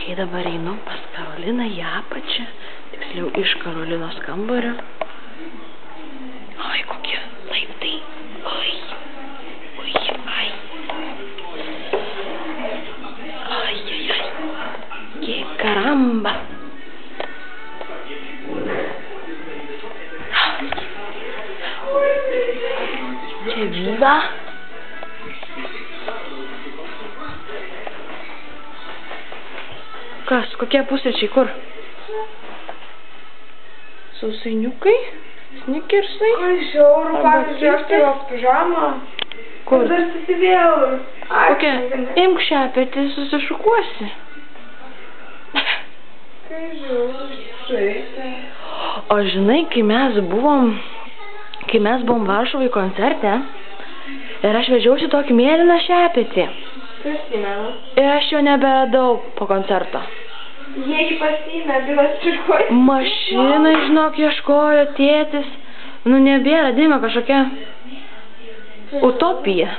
Tai dabar einu pas Karoliną į apačią, tiksliau iš Karolinos kambario. Ai, kokie laiptai. Ai, ai. Que caramba. Čia vyda. Kas? Kokie pusryčiai? Kur? Sausainiukai? Snickersai? Žiauru, pavyzdžiui, aš turiu pižamą. Kur? Dar susidėjau. Kokia? Imk šepetį, susišukuosi. Kai žiauru, šaipė. O žinai, kai mes buvom Varšuvai koncerte ir aš vežiausi tokį mėlyną šepetį. Prisimenu. Ir aš jo neberadau po koncerto. Jie jį pasiėmė, bilas iškoja. Mašinai, žinok, ieškojo tėtis. Nu, nebėra, dėmė kažkokia utopija.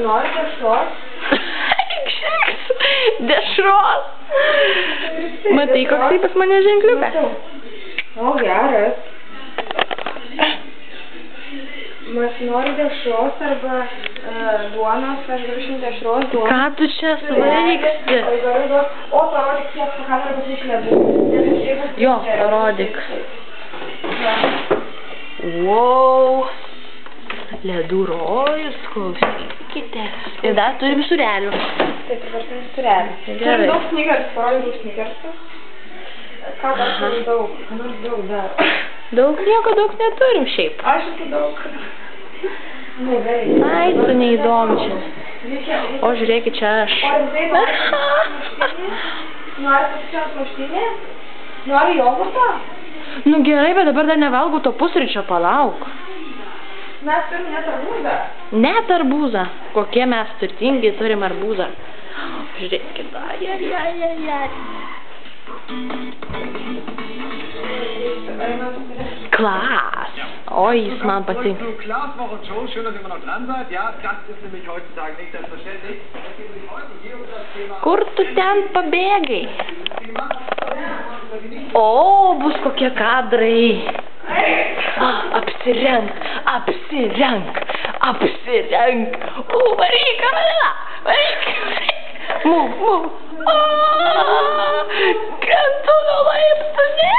Nori dešros? Dešros. Matai, koks tai pas mane ženkliukas? O, geras. Mas nori dešros arba duonos, aš galiu šimti dešros duonos. Ką tu čia svaigsti? O, parodyk kiek su kamerą pasiš ledų. Jo, parodyk. Wow. Ledų rojus, klausykite. Ir dar turim surelių. Taip, dabar turim surelių. Turim daug snickersų, parodyk snickersų. Ką dar turim daug? Nors daug dar. Daug nieko daug neturim šiaip. Aš esu daug. Ai, tu neįdomu čia. O, žiūrėkit, čia aš. O, rimtai, nori pasičiaus maštinė? Nori jogurto? Nu gerai, bet dabar dar nevalgau to pusryčio, palauk. Mes turim net arbūzą. Net arbūzą. Kokie mes turtingi turim arbūzą. Žiūrėkit, ai. Klas. Oi, jis man patinka. Kur tu ten pabėgai? O, bus kokie kadrai. Apsirenk. O, varyk, Karolina. Varyk. Mūv. Krentu nuo laiptų, ne.